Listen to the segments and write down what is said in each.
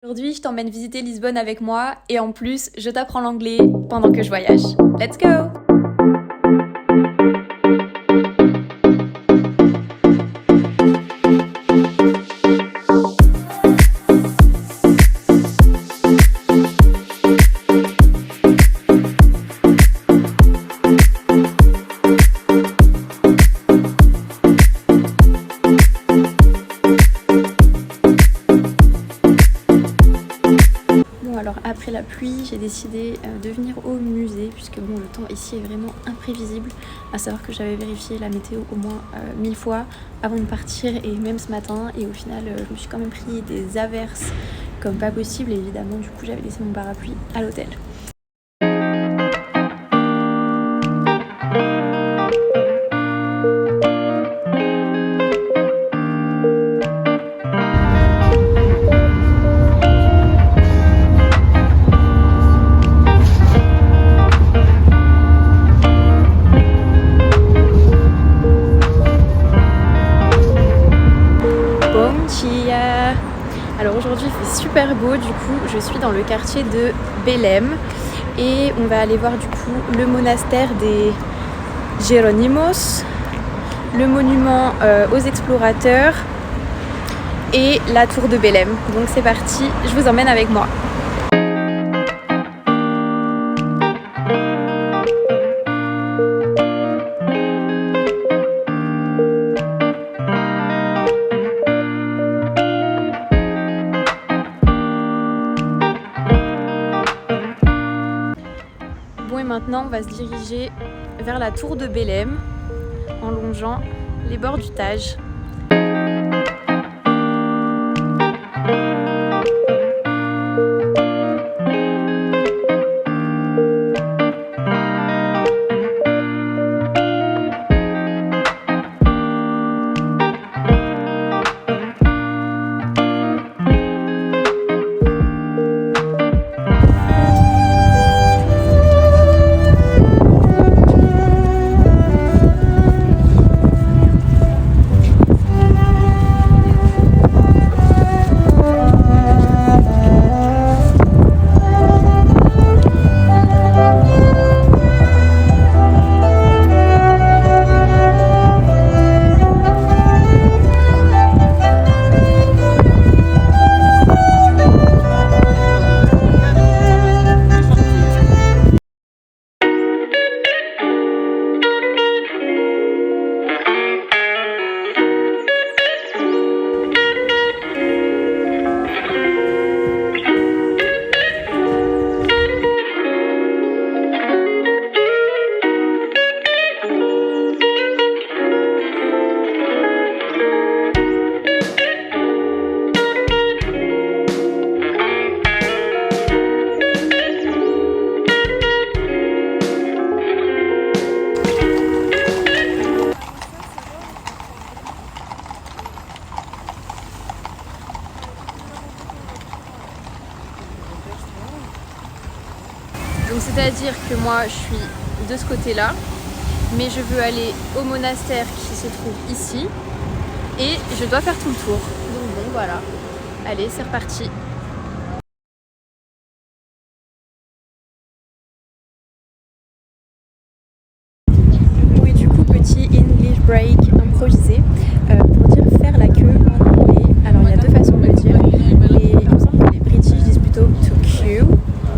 Aujourd'hui, je t'emmène visiter Lisbonne avec moi et en plus, je t'apprends l'anglais pendant que je voyage. Let's go! Alors après la pluie, j'ai décidé de venir au musée puisque bon, le temps ici est vraiment imprévisible, à savoir que j'avais vérifié la météo au moins 1000 fois avant de partir et même ce matin, et au final je me suis quand même pris des averses comme pas possible et évidemment du coup j'avais laissé mon parapluie à l'hôtel. Alors aujourd'hui il fait super beau, du coup je suis dans le quartier de Belém et on va aller voir du coup le monastère des Jerónimos, le monument aux explorateurs et la tour de Belém. Donc c'est parti, je vous emmène avec moi. Et maintenant on va se diriger vers la tour de Belém en longeant les bords du Tage. Donc c'est-à-dire que moi je suis de ce côté-là, mais je veux aller au monastère qui se trouve ici et je dois faire tout le tour. Donc bon voilà, allez c'est reparti. Oui, du coup petit English break improvisé pour dire faire la queue en anglais. Alors il y a deux façons de le dire. Il me semble que les British disent plutôt to queue.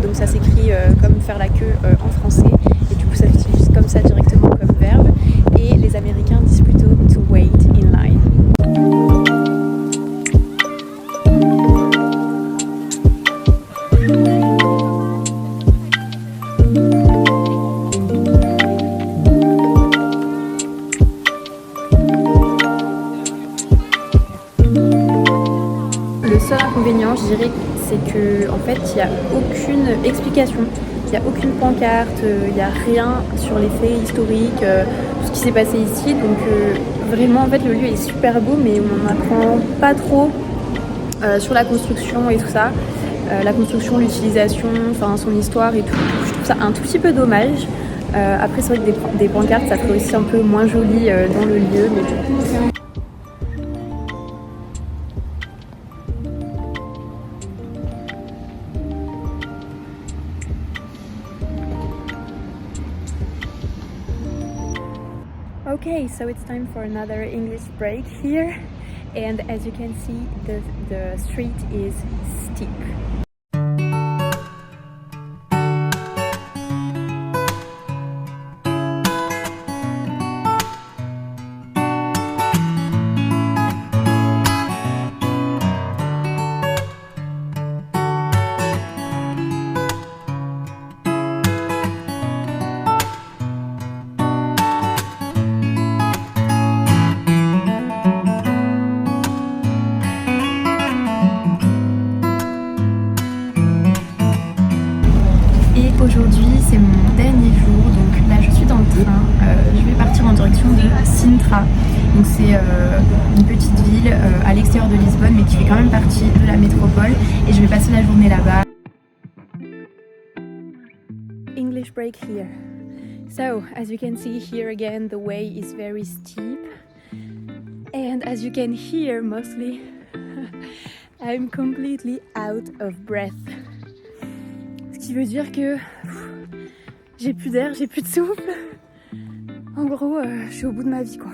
Donc ça s'écrit comme faire la queue en français et du coup ça s'utilise comme ça directement comme verbe, et les Américains disent plutôt to wait in line. Le seul inconvénient, je dirais, c'est que en fait il n'y a aucune explication, il n'y a aucune pancarte, il n'y a rien sur les faits historiques, tout ce qui s'est passé ici. Donc vraiment en fait le lieu est super beau, mais on n'apprend pas trop sur la construction et tout ça. La construction, l'utilisation, enfin son histoire et tout. Je trouve ça un tout petit peu dommage. Après c'est vrai que des pancartes ça ferait aussi un peu moins joli dans le lieu, mais bon. Okay, so it's time for another English break here, and as you can see, the street is steep. Aujourd'hui c'est mon dernier jour, donc là je suis dans le train, je vais partir en direction de Sintra. Donc c'est une petite ville à l'extérieur de Lisbonne mais qui fait quand même partie de la métropole et je vais passer la journée là-bas. English break here. So as you can see here again the way is very steep and as you can hear mostly I'm completely out of breath. Ce qui veut dire que j'ai plus d'air, j'ai plus de souffle. En gros, je suis au bout de ma vie quoi.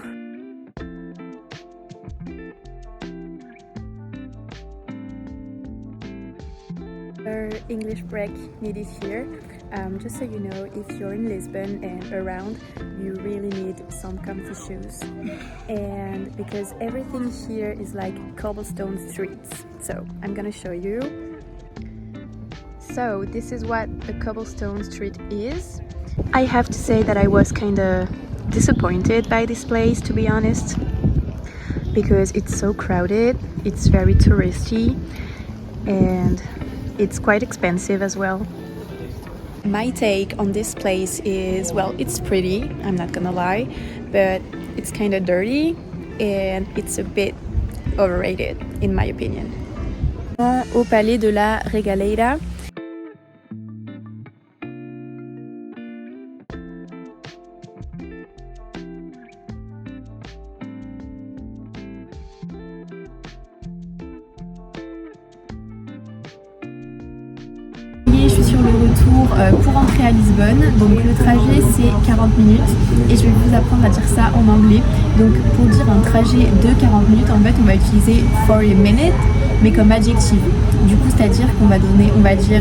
English break needed here. Just so you know, if you're in Lisbon and around, you really need some comfy shoes. And because everything here is like cobblestone streets. So I'm gonna show you. So this is what the cobblestone street is. I have to say that I was kind of disappointed by this place, to be honest, because it's so crowded, it's very touristy and it's quite expensive as well. My take on this place is, well, it's pretty, I'm not gonna lie, but it's kind of dirty and it's a bit overrated in my opinion. Au palais de la Regaleira. Je suis sur le retour pour rentrer à Lisbonne, donc le trajet c'est 40 minutes et je vais vous apprendre à dire ça en anglais. Donc pour dire un trajet de 40 minutes, en fait on va utiliser 40 minutes mais comme adjectif. Du coup c'est-à-dire qu'on va donner, on va dire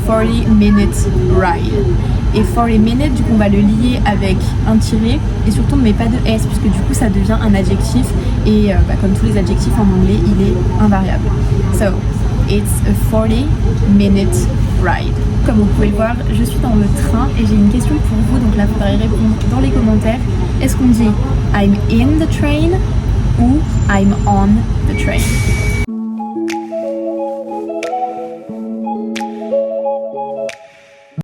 40 minutes ride. Et 40 minutes, du coup on va le lier avec un tiret et surtout on ne met pas de S puisque du coup ça devient un adjectif et comme tous les adjectifs en anglais il est invariable. So, it's a 40-minute ride. Comme vous pouvez le voir, je suis dans le train et j'ai une question pour vous, donc là vous faudrez répondre dans les commentaires. Est-ce qu'on dit I'm in the train ou I'm on the train?